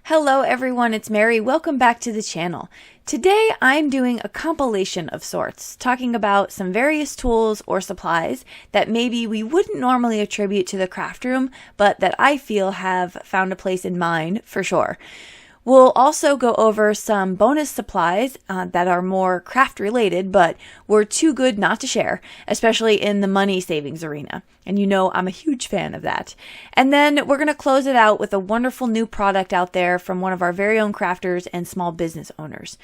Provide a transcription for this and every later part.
Hello everyone, it's Mary. Welcome back to the channel. Today I'm doing a compilation of sorts, talking about some various tools or supplies that maybe we wouldn't normally attribute to the craft room, but that I feel have found a place in mine for sure. We'll also go over some bonus supplies that are more craft related, but were too good not to share, especially in the money savings arena. And you know I'm a huge fan of that. And then we're going to close it out with a wonderful new product out there from one of our very own crafters and small business owners.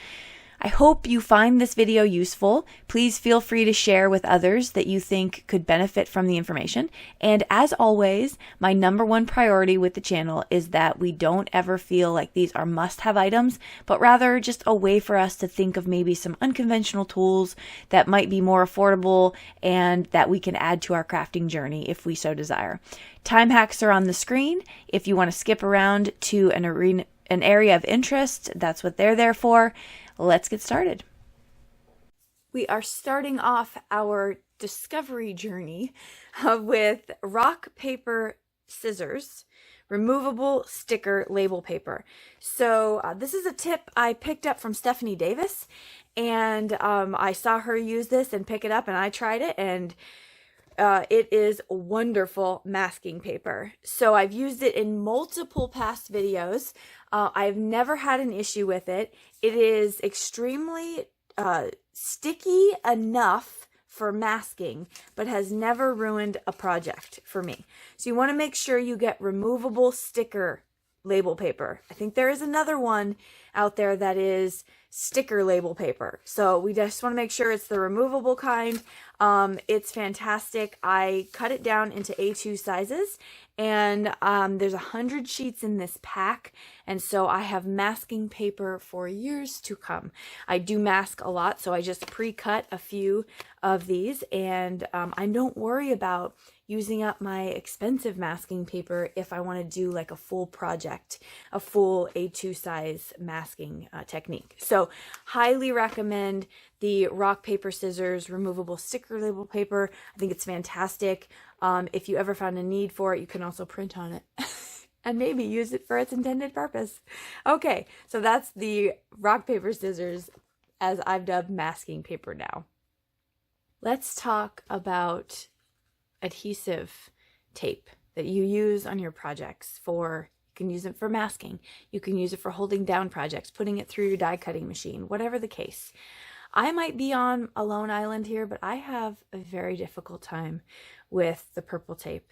I hope you find this video useful. Please feel free to share with others that you think could benefit from the information. And as always, my number one priority with the channel is that we don't ever feel like these are must-have items, but rather just a way for us to think of maybe some unconventional tools that might be more affordable and that we can add to our crafting journey if we so desire. Time hacks are on the screen. If you want to skip around to an area of interest, that's what they're there for. Let's get started. We are starting off our discovery journey with rock, paper, scissors, removable sticker label paper. So this is a tip I picked up from Stephanie Davis, and I saw her use this and pick it up, and I tried it, and it is wonderful masking paper. So I've used it in multiple past videos. I've never had an issue with it. It is extremely sticky enough for masking, but has never ruined a project for me. So you want to make sure you get removable sticker label paper. I think there is another one out there that is sticker label paper. So we just want to make sure it's the removable kind. It's fantastic. I cut it down into A2 sizes, and there's 100 sheets in this pack, and so I have masking paper for years to come. I do mask a lot, so I just pre-cut a few of these, and I don't worry about using up my expensive masking paper if I want to do like a full project, a full A2 size masking technique. So highly recommend the rock, paper, scissors removable sticker label paper. I think it's fantastic. If you ever found a need for it, you can also print on it and maybe use it for its intended purpose. Okay, so that's the rock, paper, scissors, as I've dubbed masking paper now. Let's talk about adhesive tape that you use on your projects. You can use it for masking, you can use it for holding down projects, putting it through your die cutting machine, whatever the case. I might be on a lone island here, but I have a very difficult time with the purple tape.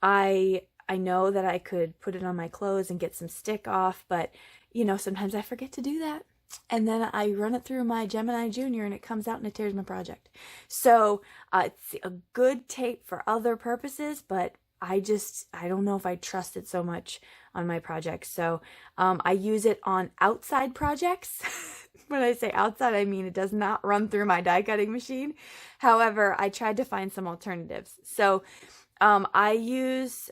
I know that I could put it on my clothes and get some stick off, but you know, sometimes I forget to do that. And then I run it through my Gemini Junior and it comes out and it tears my project. So it's a good tape for other purposes, but I don't know if I trust it so much on my projects. So I use it on outside projects. When I say outside, I mean it does not run through my die cutting machine. However, I tried to find some alternatives. So I use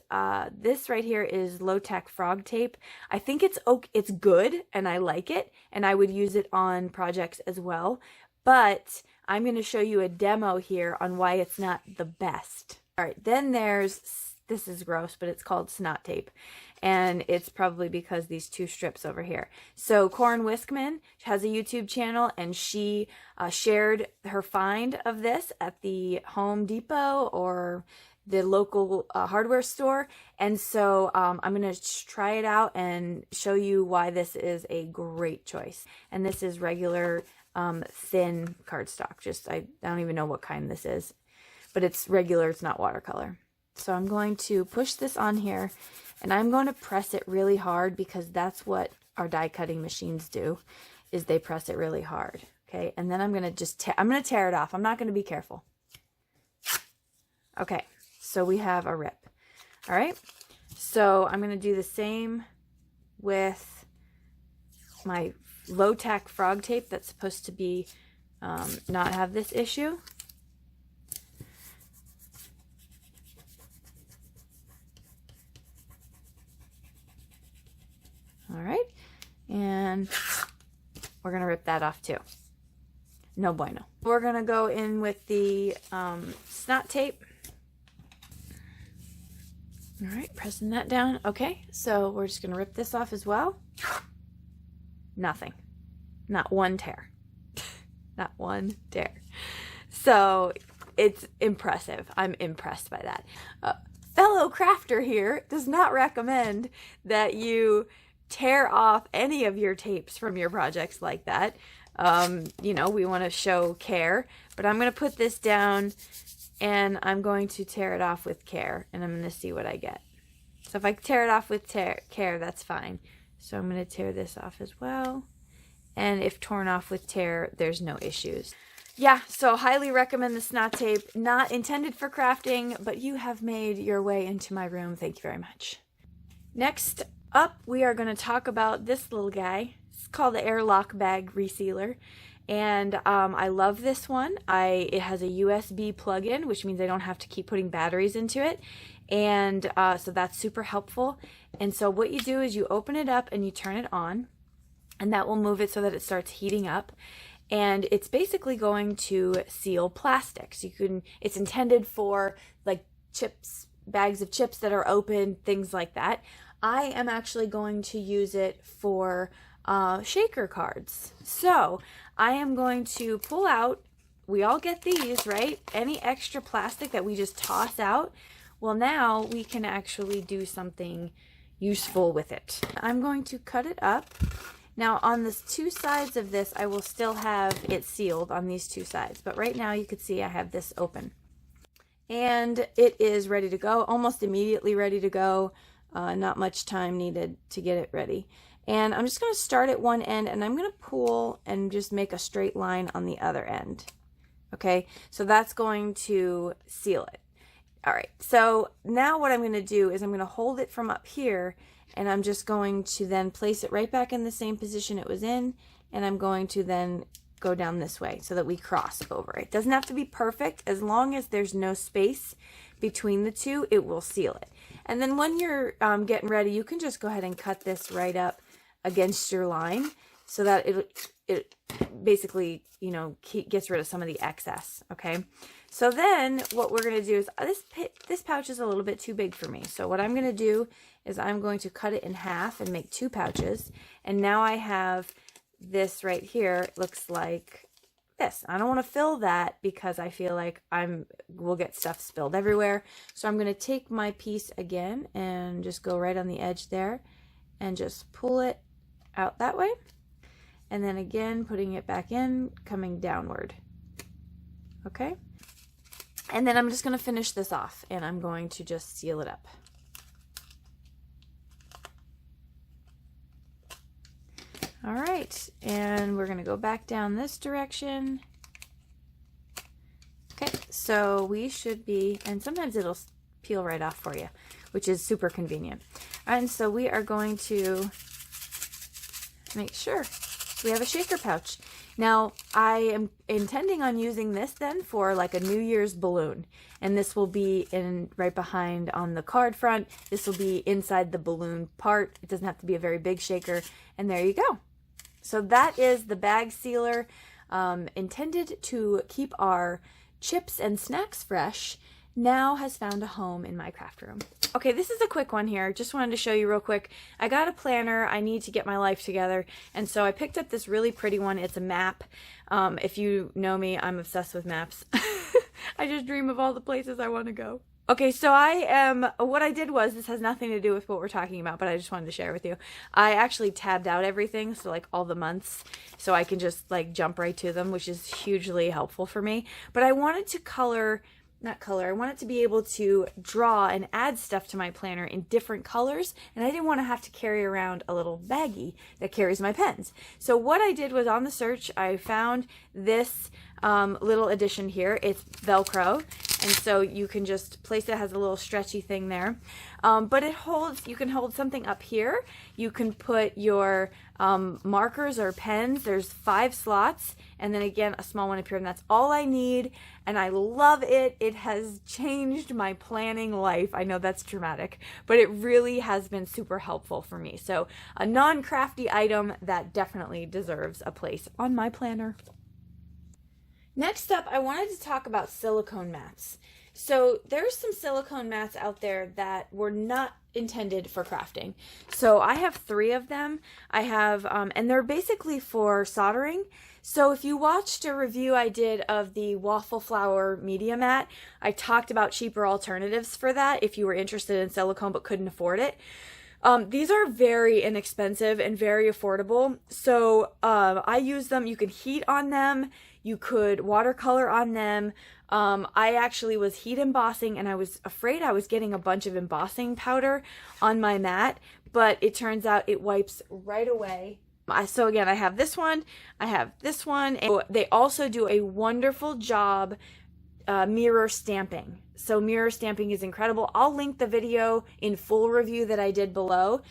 this right here is low-tech frog tape. I think it's good and I like it, and I would use it on projects as well, but I'm going to show you a demo here on why it's not the best. All right, then this is gross, but it's called Snot Tape, and it's probably because these two strips over here. So Corin Wiskman has a YouTube channel, and she shared her find of this at the Home Depot or the local hardware store, and so I'm going to try it out and show you why this is a great choice. And this is regular thin cardstock. I don't even know what kind this is, but it's regular, it's not watercolor. So I'm going to push this on here, and I'm going to press it really hard because that's what our die cutting machines do, is they press it really hard. Okay, and then I'm going to tear it off. I'm not going to be careful. Okay. So we have a rip. All right. So I'm going to do the same with my low-tack frog tape that's supposed to be not have this issue. All right. And we're going to rip that off too. No bueno. We're going to go in with the Snot Tape. All right, pressing that down. Okay, so we're just gonna rip this off as well. Nothing, not one tear, not one tear. So it's impressive. I'm impressed by that. Fellow crafter here does not recommend that you tear off any of your tapes from your projects like that. You know, we want to show care, but I'm going to put this down and I'm going to tear it off with care, and I'm going to see what I get. So if I tear it off with care, that's fine. So I'm going to tear this off as well. And if torn off with tear, there's no issues. Yeah, so highly recommend the Snot Tape. Not intended for crafting, but you have made your way into my room. Thank you very much. Next up, we are going to talk about this little guy. It's called the Airlock Bagri Sealer. And I love this one. It has a USB plug-in, which means I don't have to keep putting batteries into it. And so that's super helpful. And so what you do is you open it up and you turn it on, and that will move it so that it starts heating up. And it's basically going to seal plastics. It's intended for like chips, bags of chips that are open, things like that. I am actually going to use it for shaker cards. So I am going to pull out, we all get these, right? Any extra plastic that we just toss out, well, now we can actually do something useful with it. I'm going to cut it up. Now on the two sides of this, I will still have it sealed on these two sides, but right now you can see I have this open. And it is ready to go, almost immediately ready to go. Not much time needed to get it ready. And I'm just going to start at one end, and I'm going to pull and just make a straight line on the other end. Okay, so that's going to seal it. All right, so now what I'm going to do is I'm going to hold it from up here, and I'm just going to then place it right back in the same position it was in, and I'm going to then go down this way so that we cross over. It doesn't have to be perfect. As long as there's no space between the two, it will seal it. And then when you're getting ready, you can just go ahead and cut this right up against your line so that it basically, you know, gets rid of some of the excess. Okay, so then what we're going to do is this pouch is a little bit too big for me, so what I'm going to do is I'm going to cut it in half and make two pouches. And now I have this right here. It looks like this. I don't want to fill that because I feel like we'll get stuff spilled everywhere. So I'm going to take my piece again and just go right on the edge there and just pull it out that way, and then again putting it back in, coming downward. Okay, and then I'm just going to finish this off, and I'm going to just seal it up. All right, and we're going to go back down this direction. Okay, so we should be, and sometimes it'll peel right off for you, which is super convenient. And so we are going to make sure we have a shaker pouch. Now I am intending on using this then for like a New Year's balloon, and this will be in right behind on the card front. This will be inside the balloon part. It doesn't have to be a very big shaker, and there you go. So that is the bag sealer, intended to keep our chips and snacks fresh, now has found a home in my craft room. Okay, this is a quick one here. Just wanted to show you real quick. I got a planner. I need to get my life together. And so I picked up this really pretty one. It's a map. If you know me, I'm obsessed with maps. I just dream of all the places I want to go. Okay, so what I did was, this has nothing to do with what we're talking about, but I just wanted to share with you. I actually tabbed out everything, so like all the months, so I can just like jump right to them, which is hugely helpful for me. But I wanted to I wanted to be able to draw and add stuff to my planner in different colors, and I didn't want to have to carry around a little baggie that carries my pens. So what I did was, on the search, I found this little addition here. It's Velcro, and so you can just place it. It has a little stretchy thing there, but you can hold something up here. You can put your markers or pens. There's 5 slots, and then again a small one up here, and that's all I need, and I love it. It has changed my planning life. I know that's dramatic, but it really has been super helpful for me. So a non-crafty item that definitely deserves a place on my planner. Next up, I wanted to talk about silicone mats. So there's some silicone mats out there that were not intended for crafting. So I have 3 of them. I have, and they're basically for soldering. So if you watched a review I did of the waffle flower media mat, I talked about cheaper alternatives for that if you were interested in silicone but couldn't afford it. These are very inexpensive and very affordable. So I use them. You could heat on them. You could watercolor on them. I actually was heat embossing, and I was afraid I was getting a bunch of embossing powder on my mat, but it turns out it wipes right away. So again, I have this one, I have this one, and they also do a wonderful job mirror stamping. So mirror stamping is incredible. I'll link the video in full review that I did below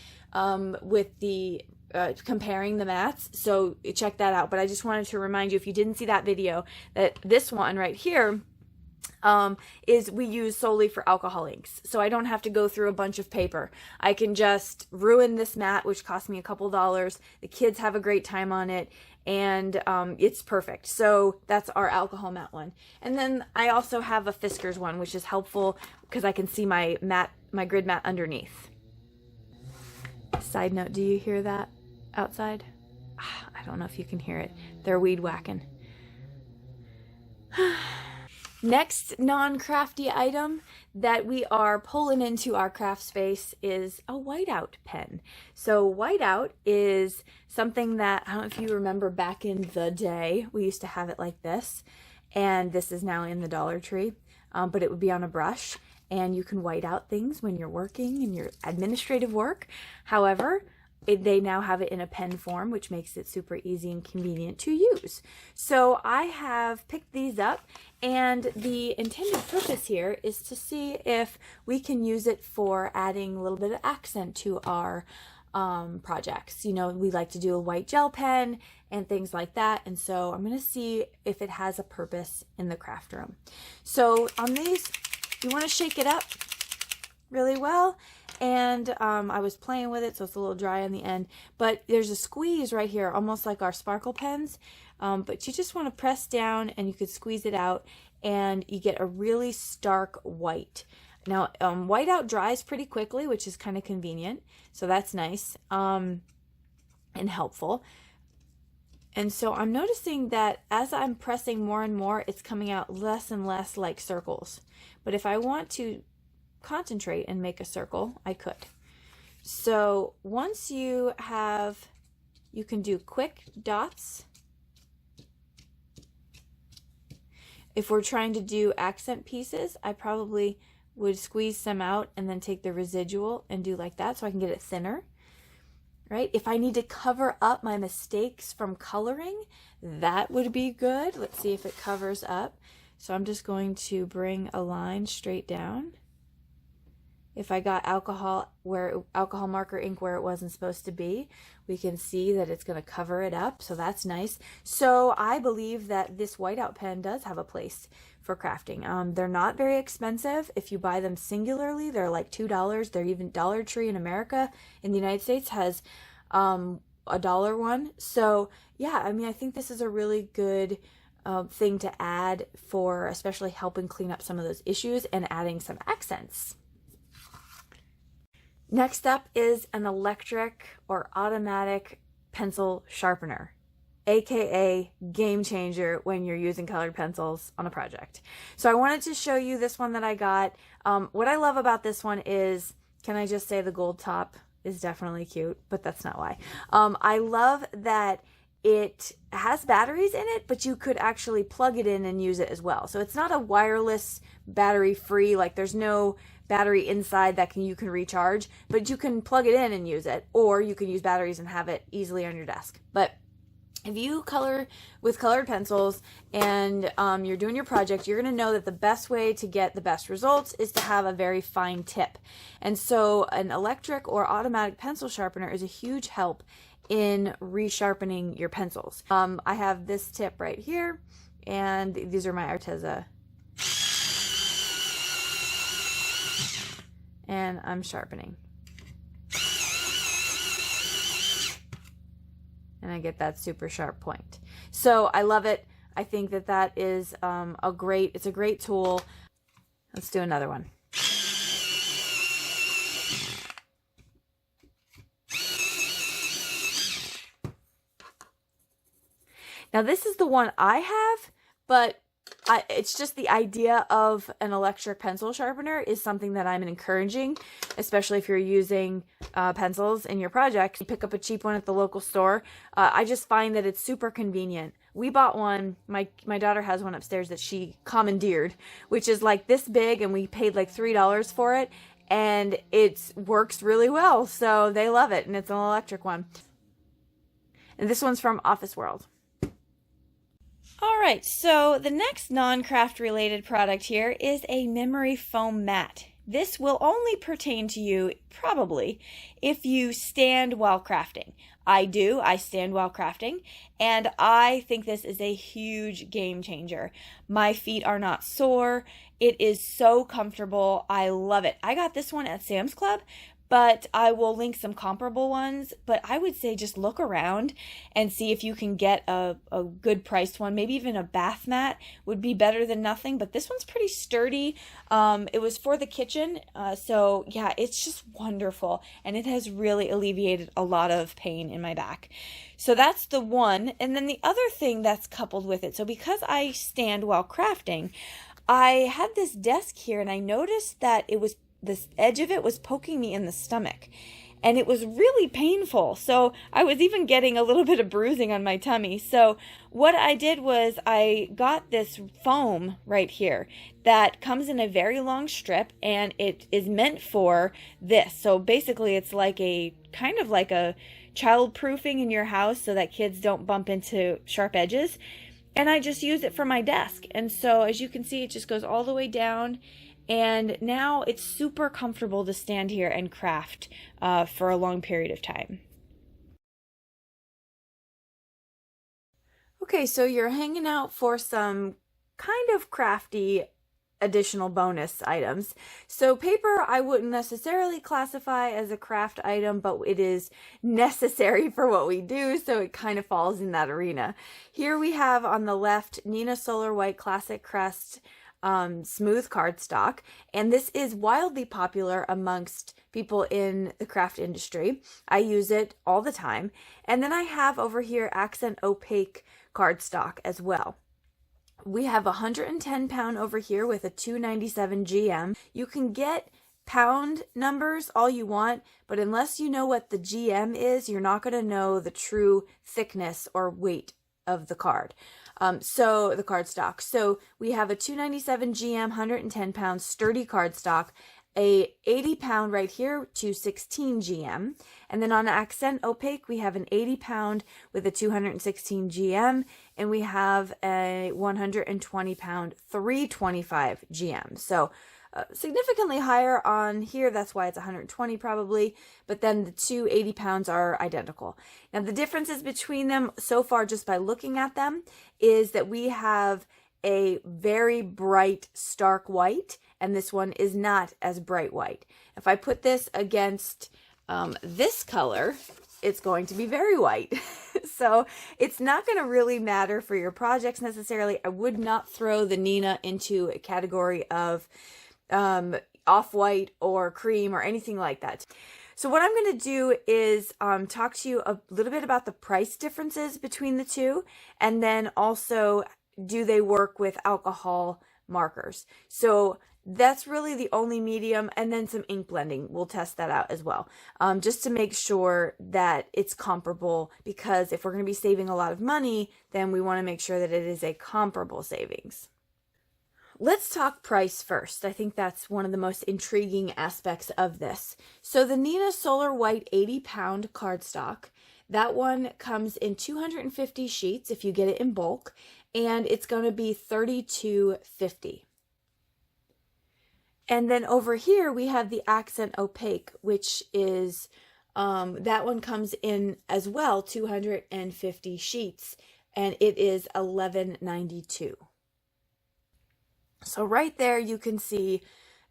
with the comparing the mats, so check that out. But I just wanted to remind you, if you didn't see that video, that this one right here is we use solely for alcohol inks. So I don't have to go through a bunch of paper. I can just ruin this mat, which cost me a couple dollars. The kids have a great time on it, and it's perfect. So that's our alcohol mat one. And then I also have a Fiskars one, which is helpful because I can see my grid mat underneath. Side note, do you hear that outside? I don't know if you can hear it. They're weed whacking. Next non-crafty item that we are pulling into our craft space is a whiteout pen. So whiteout is something that, I don't know if you remember back in the day, we used to have it like this, and this is now in the Dollar Tree, but it would be on a brush, and you can white out things when you're working in your administrative work. However, they now have it in a pen form, which makes it super easy and convenient to use. So I have picked these up, and the intended purpose here is to see if we can use it for adding a little bit of accent to our projects. You know, we like to do a white gel pen and things like that, and so I'm going to see if it has a purpose in the craft room. So on these, you want to shake it up really well. And I was playing with it, so it's a little dry on the end, but there's a squeeze right here, almost like our sparkle pens, but you just want to press down and you could squeeze it out, and you get a really stark white. Now whiteout dries pretty quickly, which is kind of convenient, so that's nice and helpful. And so I'm noticing that as I'm pressing more and more, it's coming out less and less like circles. But if I want to concentrate and make a circle, I could. So once you can do quick dots. If we're trying to do accent pieces, I probably would squeeze some out and then take the residual and do like that so I can get it thinner, right? If I need to cover up my mistakes from coloring, that would be good. Let's see if it covers up. So I'm just going to bring a line straight down. If I got alcohol marker ink where it wasn't supposed to be, we can see that it's going to cover it up, so that's nice. So I believe that this whiteout pen does have a place for crafting. They're not very expensive. If you buy them singularly, they're like $2. They're even Dollar Tree in America. In the United States has $1 one. So yeah, I mean, I think this is a really good thing to add for especially helping clean up some of those issues and adding some accents. Next up is an electric or automatic pencil sharpener, aka game changer when you're using colored pencils on a project. So I wanted to show you this one that I got. What I love about this one is, can I just say the gold top is definitely cute, but that's not why. I love that it has batteries in it, but you could actually plug it in and use it as well. So it's not a wireless battery free, like there's no battery inside that you can recharge, but you can plug it in and use it, or you can use batteries and have it easily on your desk. But if you color with colored pencils and you're doing your project, you're going to know that the best way to get the best results is to have a very fine tip. And so an electric or automatic pencil sharpener is a huge help in resharpening your pencils. I have this tip right here, and these are my Arteza. And I'm sharpening. And I get that super sharp point. So I love it. I think that that is it's a great tool. Let's do another one. Now this is the one I have, but it's just the idea of an electric pencil sharpener is something that I'm encouraging, especially if you're using pencils in your project. You pick up a cheap one at the local store. I just find that it's super convenient. We bought one, my daughter has one upstairs that she commandeered, which is like this big, and we paid like $3 for it, and it works really well, so they love it, and it's an electric one. And this one's from Office World. All right, so the next non-craft related product here is a memory foam mat. This will only pertain to you probably if you stand while crafting. I do, I stand while crafting, and I think this is a huge game changer. My feet are not sore. It is so comfortable. I love it. I got this one at Sam's Club, but I will link some comparable ones. But I would say just look around and see if you can get a good priced one. Maybe even a bath mat would be better than nothing, but this one's pretty sturdy. It was for the kitchen, so yeah, it's just wonderful, and it has really alleviated a lot of pain in my back. So that's the one. And then the other thing that's coupled with it, so because I stand while crafting, I had this desk here, and I noticed that this edge of it was poking me in the stomach, and it was really painful. So I was even getting a little bit of bruising on my tummy. So what I did was I got this foam right here that comes in a very long strip, and it is meant for this. So basically it's like a kind of like a child proofing in your house so that kids don't bump into sharp edges. And I just use it for my desk. And so as you can see, it just goes all the way down. And now it's super comfortable to stand here and craft for a long period of time. Okay, so you're hanging out for some kind of crafty additional bonus items. So paper I wouldn't necessarily classify as a craft item, but it is necessary for what we do, so it kind of falls in that arena. Here we have on the left Neenah Solar White Classic Crest smooth cardstock, and this is wildly popular amongst people in the craft industry. I use it all the time. And then I have over here Accent Opaque cardstock as well. We have 110 pound over here with a 297 GM. You can get pound numbers all you want, but unless you know what the GM is, you're not going to know the true thickness or weight of the card. So the cardstock. So we have a 297 GM, 110 pound sturdy cardstock, a 80 pound right here, 216 GM. And then on Accent Opaque, we have an 80 pound with a 216 GM, and we have a 120 pound 325 GM. So significantly higher on here, that's why it's 120 probably, but then the two 80 pounds are identical. Now the differences between them so far just by looking at them is that we have a very bright stark white, and this one is not as bright white. If I put this against this color, it's going to be very white. So it's not going to really matter for your projects necessarily. I would not throw the Neenah into a category of off-white or cream or anything like that. So what I'm going to do is talk to you a little bit about the price differences between the two, and then also do they work with alcohol markers. So that's really the only medium, and then some ink blending. We'll test that out as well, just to make sure that it's comparable, because if we're going to be saving a lot of money, then we want to make sure that it is a comparable savings. Let's talk price first. I think that's one of the most intriguing aspects of this. So the Neenah Solar White 80 pound cardstock, that one comes in 250 sheets if you get it in bulk, and it's going to be $32.50. And then over here we have the Accent Opaque, which is, that one comes in as well, 250 sheets, and it is $11.92. So right there you can see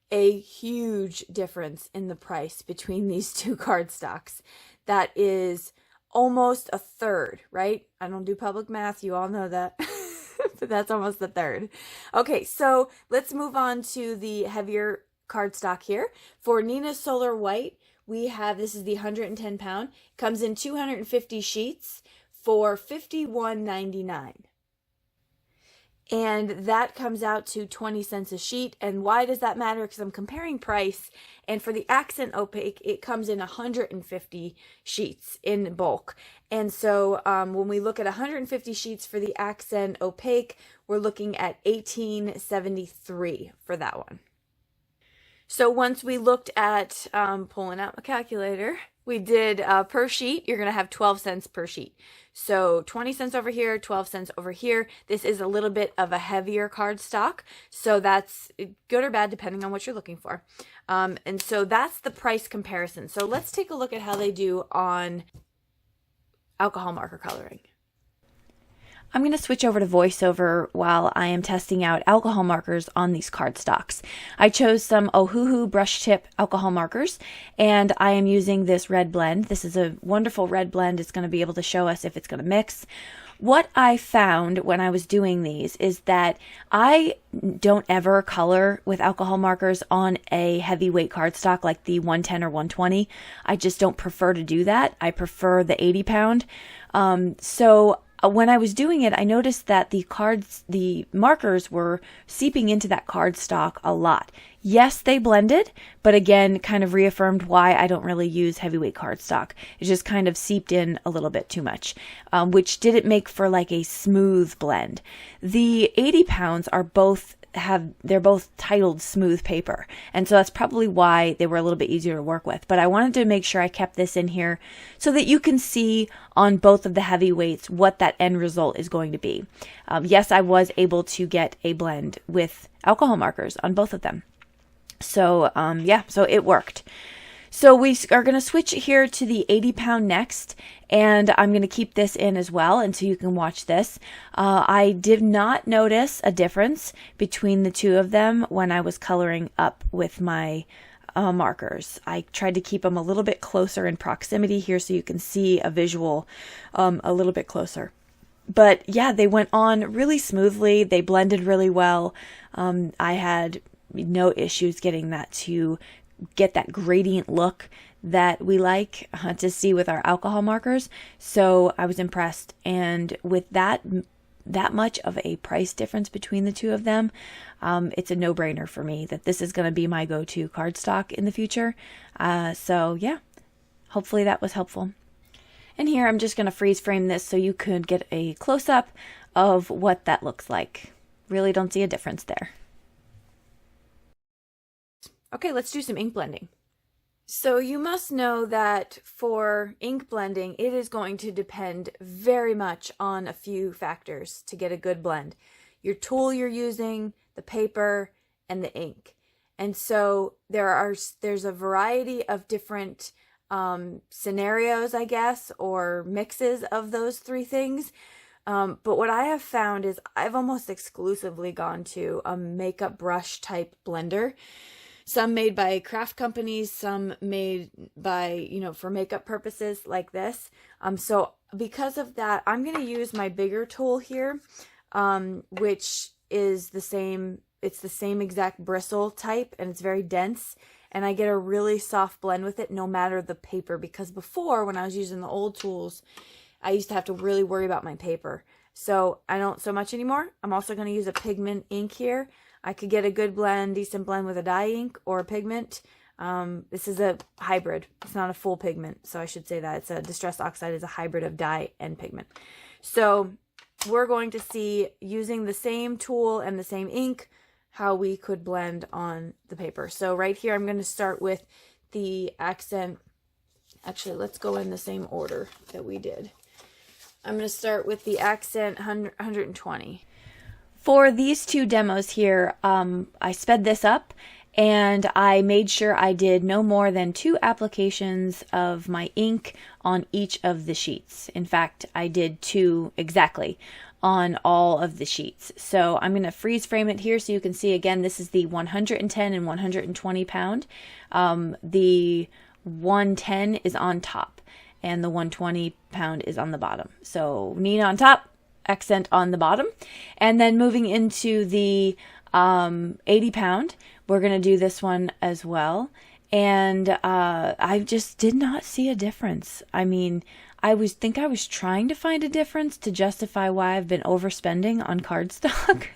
a huge difference in the price between these two cardstocks. That is almost a third, right? I don't do public math, you all know that. but that's almost the third. Okay, so let's move on to the heavier cardstock here. For Neenah Solar White, we have, this is the 110 pound, comes in 250 sheets for $51.99. And that comes out to 20 cents a sheet. And why does that matter? Because I'm comparing price. And for the Accent Opaque, it comes in 150 sheets in bulk. And so when we look at 150 sheets for the Accent Opaque, we're looking at $18.73 for that one. So once we looked at pulling out my calculator, we did per sheet, you're going to have 12 cents per sheet. So 20 cents over here, 12 cents over here. This is a little bit of a heavier cardstock. So that's good or bad depending on what you're looking for. And so that's the price comparison. So let's take a look at how they do on alcohol marker coloring. I'm going to switch over to voiceover while I am testing out alcohol markers on these cardstocks. I chose some Ohuhu brush tip alcohol markers, and I am using this red blend. This is a wonderful red blend. It's going to be able to show us if it's going to mix. What I found when I was doing these is that I don't ever color with alcohol markers on a heavyweight cardstock like the 110 or 120. I just don't prefer to do that. I prefer the 80 pound. So when I was doing it, I noticed that the markers were seeping into that cardstock a lot. Yes, they blended, but again, kind of reaffirmed why I don't really use heavyweight cardstock. It just kind of seeped in a little bit too much, which didn't make for like a smooth blend. The 80 pounds are they're both titled smooth paper, and so that's probably why they were a little bit easier to work with. But I wanted to make sure I kept this in here so that you can see on both of the heavyweights what that end result is going to be. Yes, I was able to get a blend with alcohol markers on both of them. So yeah, so it worked. So we are going to switch here to the 80 pound next, and I'm going to keep this in as well, and so you can watch this. I did not notice a difference between the two of them when I was coloring up with my markers. I tried to keep them a little bit closer in proximity here so you can see a visual a little bit closer. But yeah, they went on really smoothly. They blended really well. I had no issues getting that to get that gradient look that we like to see with our alcohol markers. So I was impressed. And with that much of a price difference between the two of them, it's a no-brainer for me that this is going to be my go-to cardstock in the future. So yeah, hopefully that was helpful. And here I'm just going to freeze frame this so you could get a close-up of what that looks like. Really don't see a difference there. Okay, let's do some ink blending. So you must know that for ink blending, it is going to depend very much on a few factors to get a good blend. Your tool you're using, the paper, and the ink. And so there's a variety of different scenarios, I guess, or mixes of those three things. But what I have found is I've almost exclusively gone to a makeup brush type blender. Some made by craft companies, some made by, for makeup purposes like this. So because of that, I'm going to use my bigger tool here, which is it's the same exact bristle type, and it's very dense. And I get a really soft blend with it no matter the paper, because before, when I was using the old tools, I used to have to really worry about my paper. So I don't so much anymore. I'm also going to use a pigment ink here. I could get a good blend, decent blend with a dye ink or a pigment. This is a hybrid. It's not a full pigment, so I should say that. It's a Distress Oxide is a hybrid of dye and pigment. So we're going to see, using the same tool and the same ink, how we could blend on the paper. So right here, I'm going to start with the Accent. Actually, let's go in the same order that we did. I'm going to start with the Accent 120. For these two demos here, I sped this up and I made sure I did no more than 2 applications of my ink on each of the sheets. In fact, I did 2 exactly on all of the sheets. So I'm going to freeze frame it here so you can see, again, this is the 110 and 120 pound. The 110 is on top and the 120 pound is on the bottom. So Neenah on top, accent on the bottom. And then moving into the 80 pound, we're going to do this one as well. And I just did not see a difference. I mean, I was trying to find a difference to justify why I've been overspending on cardstock,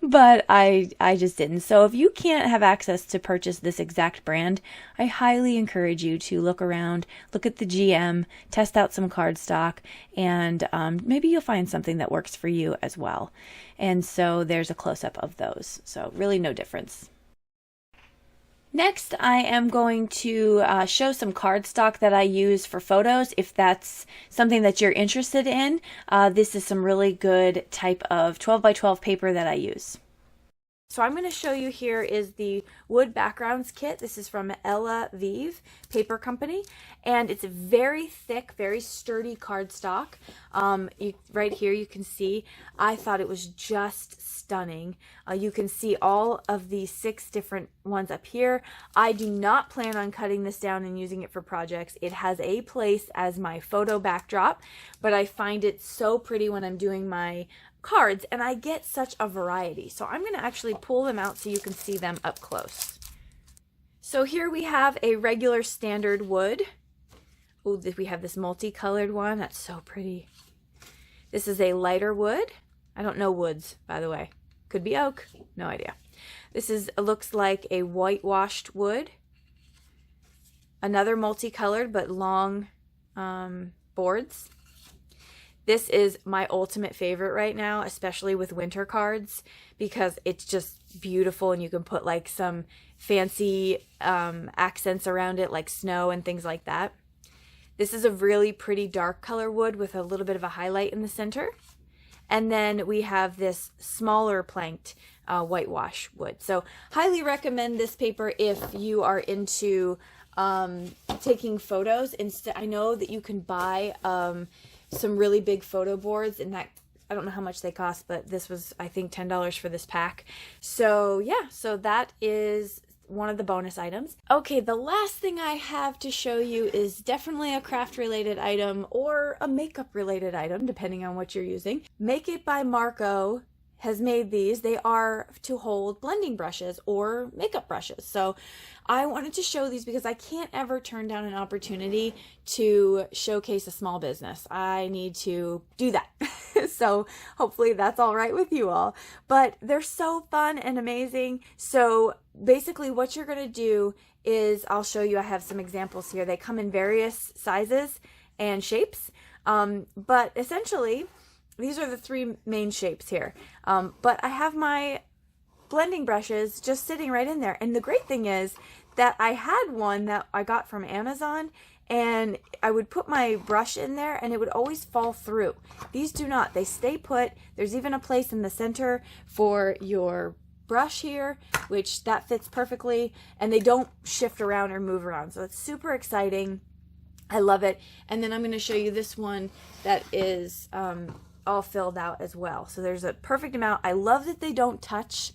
but I just didn't. So if you can't have access to purchase this exact brand, I highly encourage you to look around, look at the GM, test out some cardstock, and maybe you'll find something that works for you as well. And so there's a close-up of those. So really no difference. Next, I am going to show some cardstock that I use for photos. If that's something that you're interested in, this is some really good type of 12 by 12 paper that I use. So I'm going to show you here is the wood backgrounds kit. This is from Ella Vive Paper Company, and it's a very thick, very sturdy cardstock. Right here you can see, I thought it was just stunning. You can see all of the 6 different ones up here. I do not plan on cutting this down and using it for projects. It has a place as my photo backdrop, but I find it so pretty when I'm doing my cards, and I get such a variety. So I'm going to actually pull them out so you can see them up close. So here we have a regular standard wood. Oh, we have this multicolored one. That's so pretty. This is a lighter wood. I don't know woods, by the way. Could be oak. No idea. This looks like a whitewashed wood. Another multicolored but long boards. This is my ultimate favorite right now, especially with winter cards, because it's just beautiful and you can put like some fancy accents around it, like snow and things like that. This is a really pretty dark color wood with a little bit of a highlight in the center. And then we have this smaller planked whitewash wood. So highly recommend this paper if you are into taking photos. Instead, I know that you can buy some really big photo boards, and that I don't know how much they cost, but this was, I think, $10 for this pack. So yeah, so that is one of the bonus items. Okay, the last thing I have to show you is definitely a craft related item or a makeup related item, depending on what you're using. Make It by Marco has made these. They are to hold blending brushes or makeup brushes. So I wanted to show these because I can't ever turn down an opportunity to showcase a small business. I need to do that. So hopefully that's all right with you all. But they're so fun and amazing. So basically what you're going to do is, I'll show you, I have some examples here. They come in various sizes and shapes. But essentially, these are the 3 main shapes here. But I have my blending brushes just sitting right in there. And the great thing is that I had one that I got from Amazon, and I would put my brush in there and it would always fall through. These do not. They stay put. There's even a place in the center for your brush here, which that fits perfectly, and they don't shift around or move around. So it's super exciting. I love it. And then I'm going to show you this one that is all filled out as well. So there's a perfect amount. I love that they don't touch.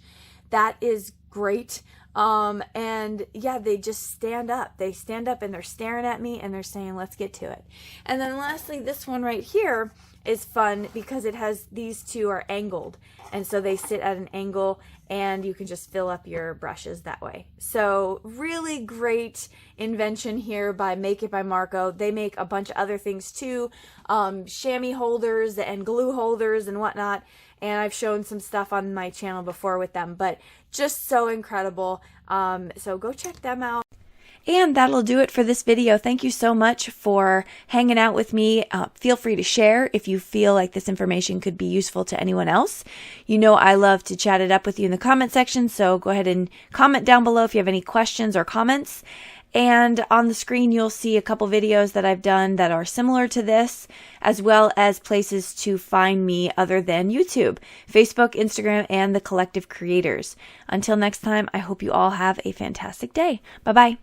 That is great. And yeah, they just stand up. They stand up and they're staring at me and they're saying, let's get to it. And then lastly, this one right here is fun because it has, these 2 are angled. And so they sit at an angle and you can just fill up your brushes that way. So really great invention here by Make It by Marco. They make a bunch of other things too, chamois holders and glue holders and whatnot. And I've shown some stuff on my channel before with them, but just so incredible. So go check them out. And that'll do it for this video. Thank you so much for hanging out with me. Feel free to share if you feel like this information could be useful to anyone else. You know I love to chat it up with you in the comment section, so go ahead and comment down below if you have any questions or comments. And on the screen, you'll see a couple videos that I've done that are similar to this, as well as places to find me other than YouTube, Facebook, Instagram, and the Collective Creators. Until next time, I hope you all have a fantastic day. Bye-bye.